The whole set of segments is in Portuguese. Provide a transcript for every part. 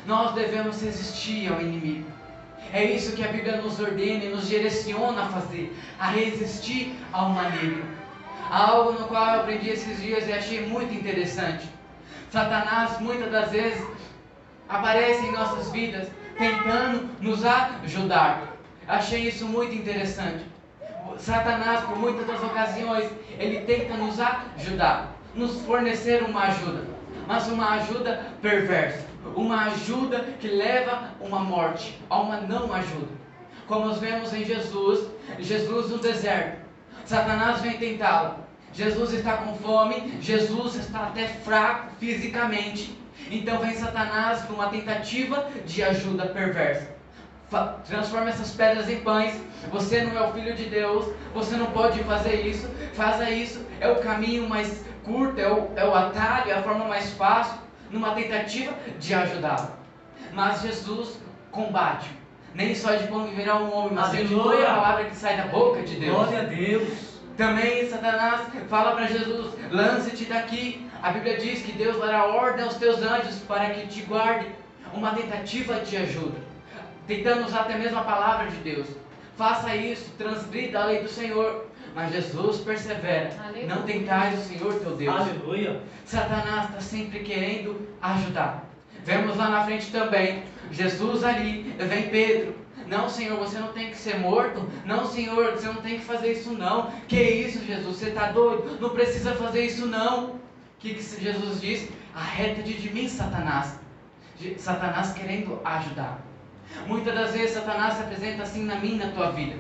nós devemos resistir ao inimigo. É isso que a Bíblia nos ordena e nos direciona a fazer, a resistir ao maligno. Algo no qual eu aprendi esses dias e achei muito interessante. Satanás muitas das vezes aparece em nossas vidas tentando nos ajudar. Achei isso muito interessante. Satanás, por muitas das ocasiões, ele tenta nos ajudar, nos fornecer uma ajuda, mas uma ajuda perversa, uma ajuda que leva a uma morte, a uma não ajuda. Como nós vemos em Jesus no deserto, Satanás vem tentá-lo. Jesus está com fome, Jesus está até fraco fisicamente. Então vem Satanás com uma tentativa de ajuda perversa. Transforma essas pedras em pães. Você não é o Filho de Deus, você não pode fazer isso. Faça isso, é o caminho mais curto, é o atalho, é a forma mais fácil, numa tentativa de ajudá-lo. Mas Jesus combate. Nem só de pão viverá um homem, mas de toda a palavra que sai da boca de Deus. Glória a Deus. Também Satanás fala para Jesus: lance-te daqui. A Bíblia diz que Deus dará ordem aos teus anjos para que te guardem. Uma tentativa de ajuda, tentando usar até mesmo a palavra de Deus. Faça isso, transgrida a lei do Senhor. Mas Jesus persevera. Aleluia. Não tentais o Senhor teu Deus. Aleluia. Satanás está sempre querendo ajudar. Vemos lá na frente também Jesus ali, vem Pedro. Não, Senhor, você não tem que ser morto. Não, Senhor, você não tem que fazer isso não. Que isso, Jesus, você está doido? Não precisa fazer isso não. O que Jesus diz? Arreta-te de mim, Satanás. Satanás querendo ajudar. Muitas das vezes Satanás se apresenta assim na minha e na tua vida.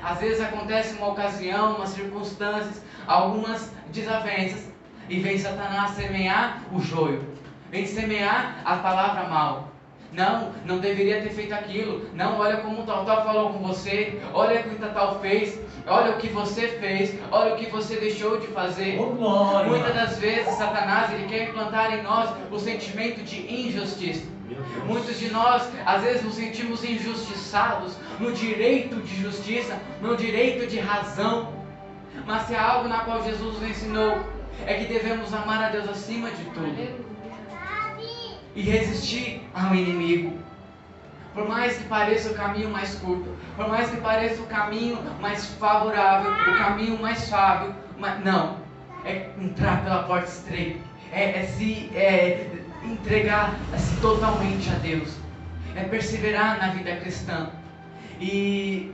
Às vezes acontece uma ocasião, umas circunstâncias, algumas desavenças, e vem Satanás semear o joio. Vem semear a palavra mal. Não deveria ter feito aquilo. Não, olha como tal falou com você. Olha o que tal fez. Olha o que você fez. Olha o que você deixou de fazer. Oh, muitas das vezes Satanás ele quer implantar em nós o sentimento de injustiça. Muitos de nós às vezes nos sentimos injustiçados no direito de justiça, no direito de razão. Mas se há algo na qual Jesus nos ensinou, é que devemos amar a Deus acima de tudo e resistir ao inimigo. Por mais que pareça o caminho mais curto, por mais que pareça o caminho mais favorável, o caminho mais sábio, mas não, é entrar pela porta estreita, é se entregar-se totalmente a Deus, é perseverar na vida cristã. E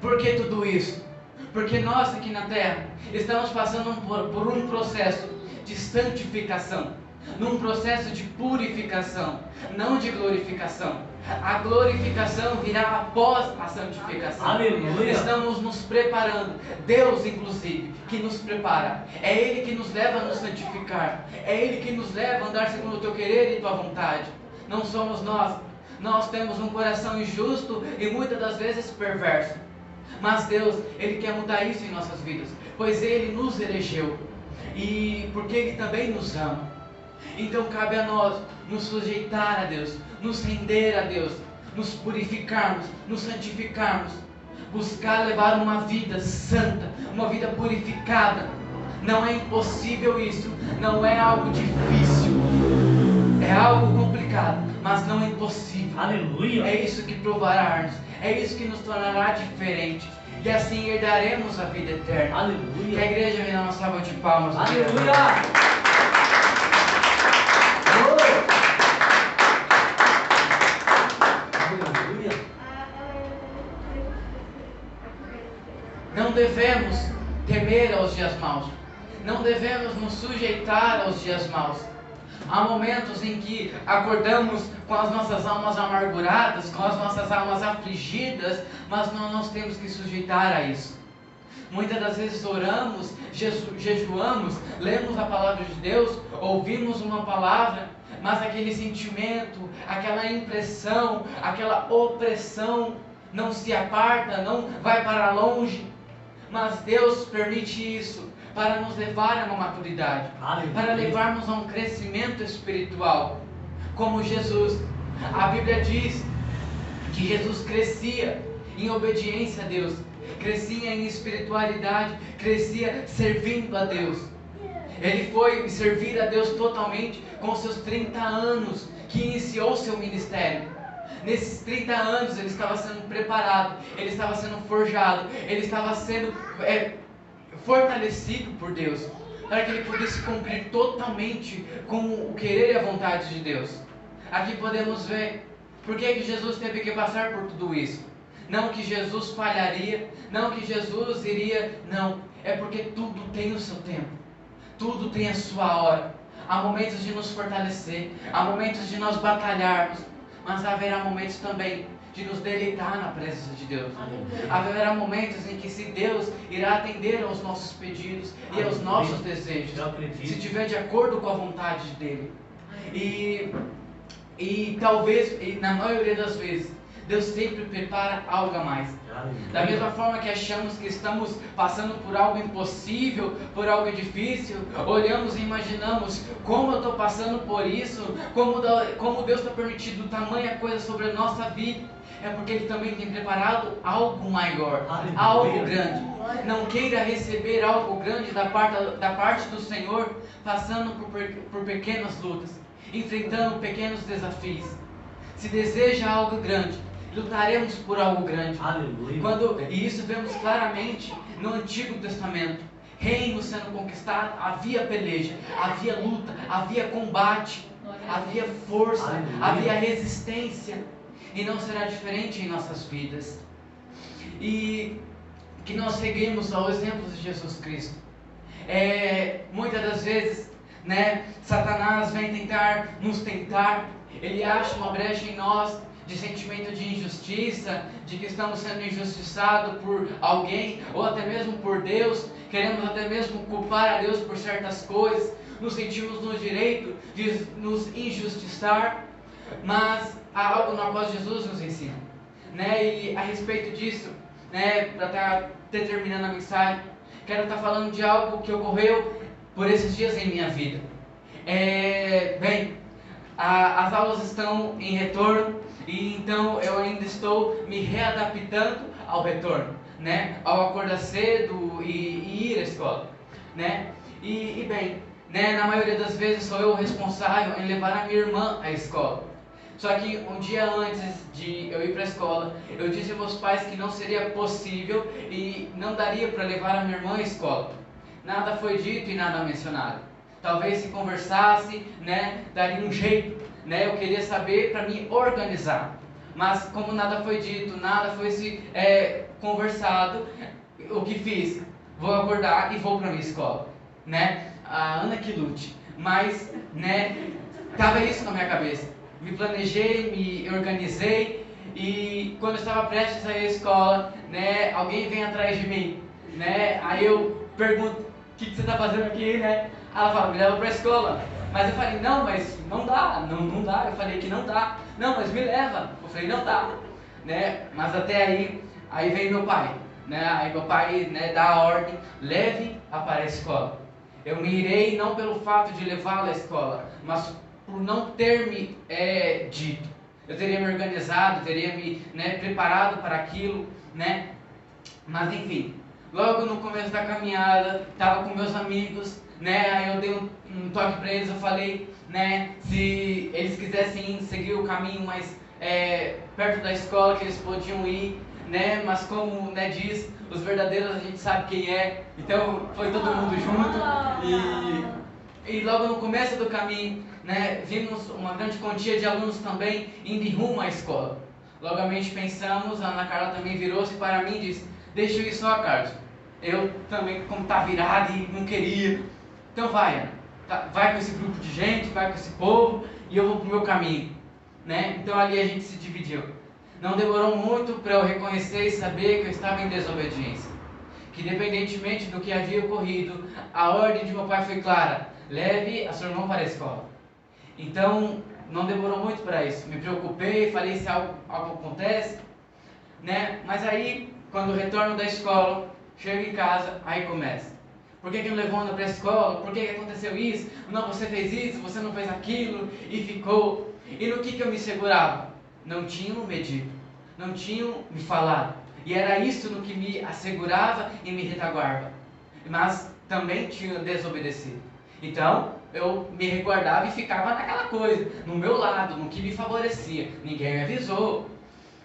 por que tudo isso? Porque nós aqui na terra estamos passando por um processo de santificação, num processo de purificação, não de glorificação. A glorificação virá após a santificação. Aleluia. Estamos nos preparando. Deus, inclusive, que nos prepara. É Ele que nos leva a nos santificar. É Ele que nos leva a andar segundo o teu querer e tua vontade. Não somos nós. Nós temos um coração injusto e muitas das vezes perverso. Mas Deus, Ele quer mudar isso em nossas vidas, pois Ele nos elegeu e porque Ele também nos ama. Então cabe a nós nos sujeitar a Deus, nos render a Deus, nos purificarmos, nos santificarmos, buscar levar uma vida santa, uma vida purificada. Não é impossível isso, não é algo difícil, é algo complicado, mas não é impossível. Aleluia. É isso que provará-nos, é isso que nos tornará diferente, e assim herdaremos a vida eterna. Aleluia. Que a igreja me dá uma salva de palmas. Aleluia. Não devemos temer aos dias maus. Não devemos nos sujeitar aos dias maus. Há momentos em que acordamos com as nossas almas amarguradas, com as nossas almas afligidas, mas nós temos que sujeitar a isso. Muitas das vezes oramos, jejuamos, lemos a palavra de Deus, ouvimos uma palavra, mas aquele sentimento, aquela impressão, aquela opressão não se aparta, não vai para longe. Mas Deus permite isso para nos levar a uma maturidade, para levarmos a um crescimento espiritual. Como Jesus, a Bíblia diz que Jesus crescia em obediência a Deus, crescia em espiritualidade, crescia servindo a Deus. Ele foi servir a Deus totalmente com seus 30 anos que iniciou seu ministério. Nesses 30 anos ele estava sendo preparado, ele estava sendo forjado, ele estava sendo fortalecido por Deus, para que ele pudesse cumprir totalmente com o querer e a vontade de Deus. Aqui podemos ver por que Jesus teve que passar por tudo isso. Não que Jesus falharia, não que Jesus iria, não. É porque tudo tem o seu tempo, tudo tem a sua hora. Há momentos de nos fortalecer, há momentos de nós batalharmos, mas haverá momentos também de nos deleitar na presença de Deus. Haverá momentos em que se Deus irá atender aos nossos pedidos e aos nossos desejos, se estiver de acordo com a vontade dEle. E talvez, e na maioria das vezes, Deus sempre prepara algo a mais. Da mesma forma que achamos que estamos passando por algo impossível, por algo difícil, olhamos e imaginamos como eu estou passando por isso, como Deus está permitindo tamanha coisa sobre a nossa vida. É porque Ele também tem preparado algo maior, algo grande. Não queira receber algo grande da parte do Senhor, passando por pequenas lutas, enfrentando pequenos desafios. Se deseja algo grande, lutaremos por algo grande. Aleluia. E isso vemos claramente no Antigo Testamento. Reinos sendo conquistados, havia peleja, havia luta, havia combate, havia força, havia resistência. E não será diferente em nossas vidas. E que nós seguimos ao exemplo de Jesus Cristo. Muitas das vezes, Satanás vem nos tentar. Ele acha uma brecha em nós de sentimento de injustiça, de que estamos sendo injustiçados por alguém, ou até mesmo por Deus. Queremos até mesmo culpar a Deus por certas coisas, nos sentimos no direito de nos injustiçar, mas há algo no qual Jesus nos ensina, e a respeito disso, para estar terminando a mensagem, quero estar falando de algo que ocorreu por esses dias em minha vida. As aulas estão em retorno, e então eu ainda estou me readaptando ao retorno, ao acordar cedo e ir à escola, na maioria das vezes sou eu o responsável em levar a minha irmã à escola. Só que um dia antes de eu ir para a escola, eu disse aos meus pais que não seria possível e não daria para levar a minha irmã à escola. Nada foi dito e nada mencionado. Talvez se conversasse, daria um jeito, eu queria saber para me organizar. Mas como nada foi dito, nada foi conversado, o que fiz? Vou acordar e vou para a minha escola, A Ana que lute. Mas, estava isso na minha cabeça. Me planejei, me organizei, e quando eu estava prestes a ir à escola, alguém vem atrás de mim, aí eu pergunto: o que você está fazendo aqui, Ela fala: me leva para a escola. Mas eu falei: não, mas não dá, não dá. Eu falei que não dá. Não, mas me leva. Eu falei: não dá, mas até aí vem meu pai, aí meu pai, dá a ordem: leve-a para a escola. Eu me irei não pelo fato de levá-la à escola, mas por não ter me dito. Eu teria me organizado, teria me preparado para aquilo, Mas enfim, logo no começo da caminhada, estava com meus amigos, aí eu dei um toque para eles, eu falei, se eles quisessem seguir o caminho mais perto da escola, que eles podiam ir, mas como diz, os verdadeiros a gente sabe quem é, então foi todo mundo junto. E logo no começo do caminho, vimos uma grande quantia de alunos também indo em rumo à escola. Logamente pensamos, a Ana Carla também virou-se para mim e disse: deixa eu ir só, Carlos. Eu também, como está virado e não queria, então vai, Ana, vai com esse grupo de gente, vai com esse povo, e eu vou para o meu caminho. Então ali a gente se dividiu. Não demorou muito para eu reconhecer e saber que eu estava em desobediência. Que independentemente do que havia ocorrido, a ordem de meu pai foi clara: leve a sua irmã para a escola. Então, não demorou muito para isso. Me preocupei, falei se algo acontece, Mas aí, quando eu retorno da escola, chego em casa, aí começa: por que não levou Ana para a escola? Por que aconteceu isso? Não, você fez isso, você não fez aquilo, e ficou. E no que eu me segurava? Não tinham me dito, não tinham me falado. E era isso no que me assegurava e me retaguarda. Mas também tinha desobedecido. Então, eu me resguardava e ficava naquela coisa, no meu lado, no que me favorecia. Ninguém me avisou,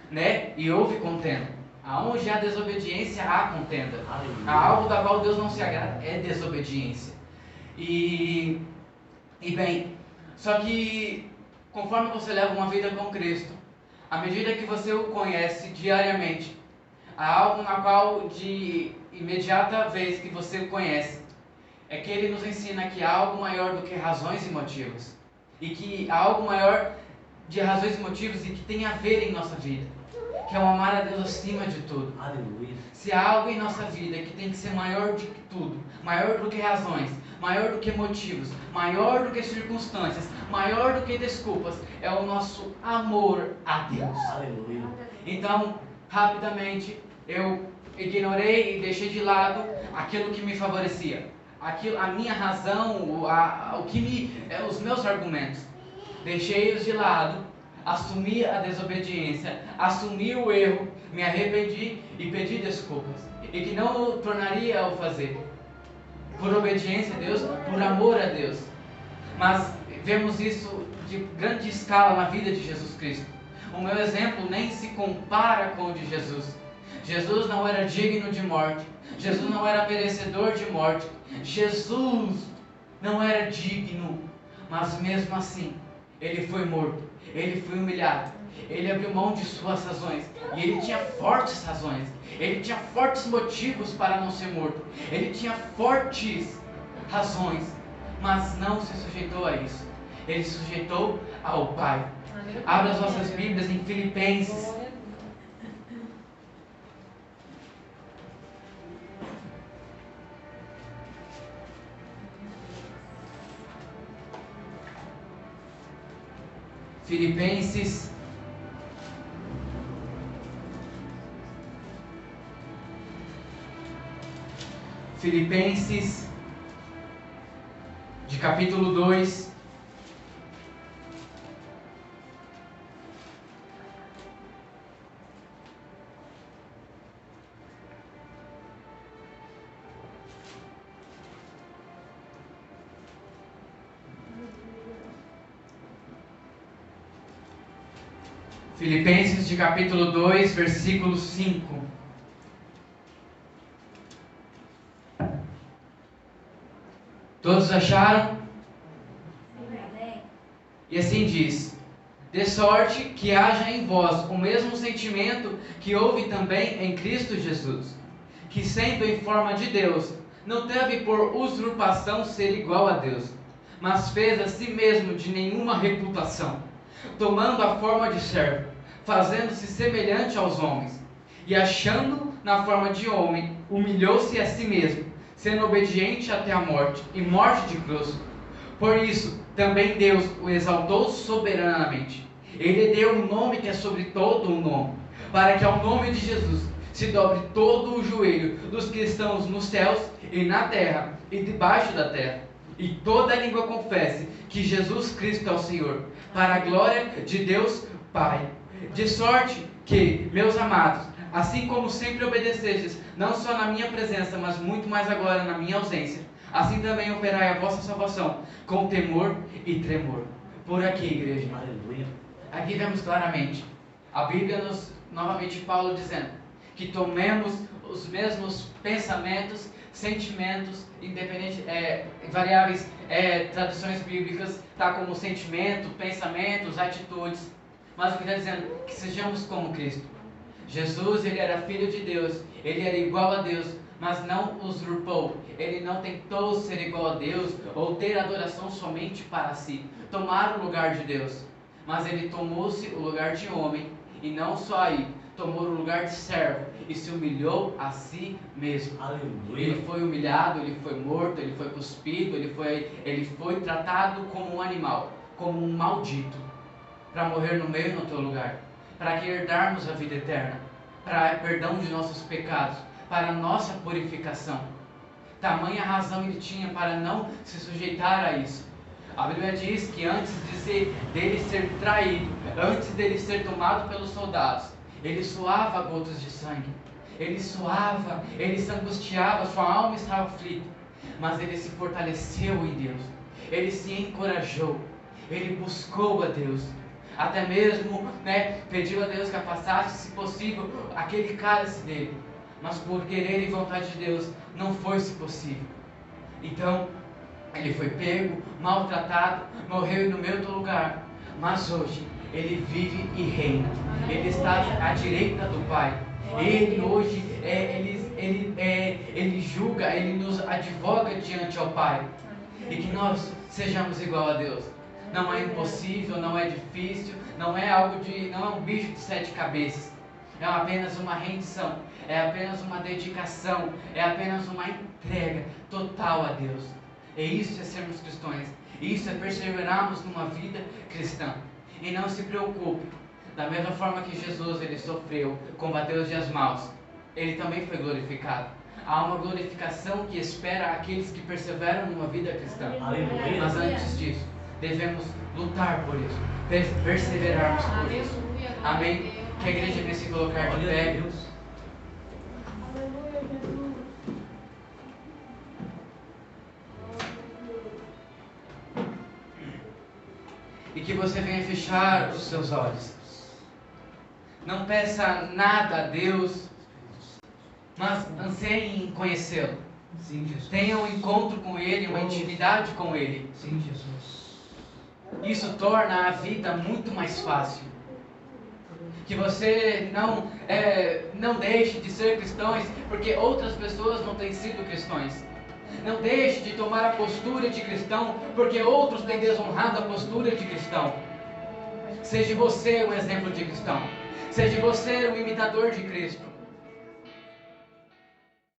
né? E houve contenda. Aonde há desobediência, há contenda. Há algo da qual Deus não se agrada, é desobediência. E bem, só que conforme você leva uma vida com Cristo, à medida que você o conhece diariamente, há algo na qual de imediata vez que você o conhece, é que ele nos ensina que há algo maior do que razões e motivos. E que há algo maior de razões e motivos e que tem a ver em nossa vida. Que é o amar a Deus acima de tudo. Aleluia. Se há algo em nossa vida que tem que ser maior do que tudo, maior do que razões, maior do que motivos, maior do que circunstâncias, maior do que desculpas, é o nosso amor a Deus. Aleluia. Então, rapidamente, eu ignorei e deixei de lado aquilo que me favorecia. A minha razão, os meus argumentos, deixei-os de lado, assumi a desobediência, assumi o erro, me arrependi e pedi desculpas, e que não o tornaria a o fazer, por obediência a Deus, por amor a Deus. Mas vemos isso de grande escala na vida de Jesus Cristo. O meu exemplo nem se compara com o de Jesus. Jesus não era digno de morte, Jesus não era merecedor de morte, Jesus não era digno, mas mesmo assim, ele foi morto, ele foi humilhado, ele abriu mão de suas razões, e ele tinha fortes razões, ele tinha fortes motivos para não ser morto, ele tinha fortes razões, mas não se sujeitou a isso, ele se sujeitou ao Pai. Abra as vossas Bíblias em Filipenses. Filipenses, de capítulo 2, versículo 5. Todos acharam? E assim diz: de sorte que haja em vós o mesmo sentimento que houve também em Cristo Jesus, que sendo em forma de Deus, não teve por usurpação ser igual a Deus, mas fez a si mesmo de nenhuma reputação, tomando a forma de servo, fazendo-se semelhante aos homens, e achando na forma de homem, humilhou-se a si mesmo, sendo obediente até a morte, e morte de cruz. Por isso, também Deus o exaltou soberanamente. Ele deu um nome que é sobre todo o nome, para que ao nome de Jesus se dobre todo o joelho dos que estão nos céus e na terra e debaixo da terra, e toda língua confesse que Jesus Cristo é o Senhor, para a glória de Deus Pai. De sorte que, meus amados, assim como sempre obedecestes, não só na minha presença, mas muito mais agora na minha ausência, assim também operai a vossa salvação com temor e tremor. Por aqui, igreja. Aleluia. Aqui vemos claramente a Bíblia novamente Paulo dizendo que tomemos os mesmos pensamentos, sentimentos, independente, variáveis, traduções bíblicas, tá, como sentimento, pensamentos, atitudes. Mas o que está dizendo? Que sejamos como Cristo. Jesus, ele era filho de Deus, ele era igual a Deus, mas não usurpou. Ele não tentou ser igual a Deus ou ter adoração somente para si, tomar o lugar de Deus. Mas ele tomou-se o lugar de homem, e não só aí, tomou o lugar de servo e se humilhou a si mesmo. Aleluia. Ele foi humilhado, ele foi morto, ele foi cuspido, ele foi tratado como um animal, como um maldito, para morrer no meio no teu lugar, para que herdarmos a vida eterna, para perdão de nossos pecados, para nossa purificação. Tamanha razão ele tinha para não se sujeitar a isso. A Bíblia diz que antes dele ser traído, antes dele ser tomado pelos soldados, ele suava gotas de sangue. Ele suava, ele se angustiava, sua alma estava aflita. mas ele se fortaleceu em Deus, ele se encorajou, ele buscou a Deus, até mesmo, pediu a Deus que afastasse, se possível, aquele cálice dele, mas por querer e vontade de Deus, não foi-se possível. Então, ele foi pego, maltratado, morreu no meu lugar, mas hoje, ele vive e reina, ele está à direita do Pai, ele hoje, ele julga, ele nos advoga diante ao Pai, e que nós sejamos igual a Deus. Não é impossível, não é difícil, não é um bicho de 7 cabeças, é apenas uma rendição, é apenas uma dedicação, é apenas uma entrega total a Deus. E isso é sermos cristãos, isso é perseverarmos numa vida cristã. E não se preocupe, da mesma forma que Jesus ele sofreu, combateu os dias maus, ele também foi glorificado. Há uma glorificação que espera aqueles que perseveram numa vida cristã. Aleluia. Mas antes disso, devemos lutar por isso, perseverarmos por isso. Amém? Que a igreja venha se colocar de pé. E que você venha fechar os seus olhos. Não peça nada a Deus, mas anseie em conhecê-lo. Sim, Jesus. Tenha um encontro com Ele, uma intimidade com Ele. Sim, Jesus. Isso torna a vida muito mais fácil. Que você não deixe de ser cristãos porque outras pessoas não têm sido cristãos. Não deixe de tomar a postura de cristão porque outros têm desonrado a postura de cristão. Seja você um exemplo de cristão. Seja você um imitador de Cristo.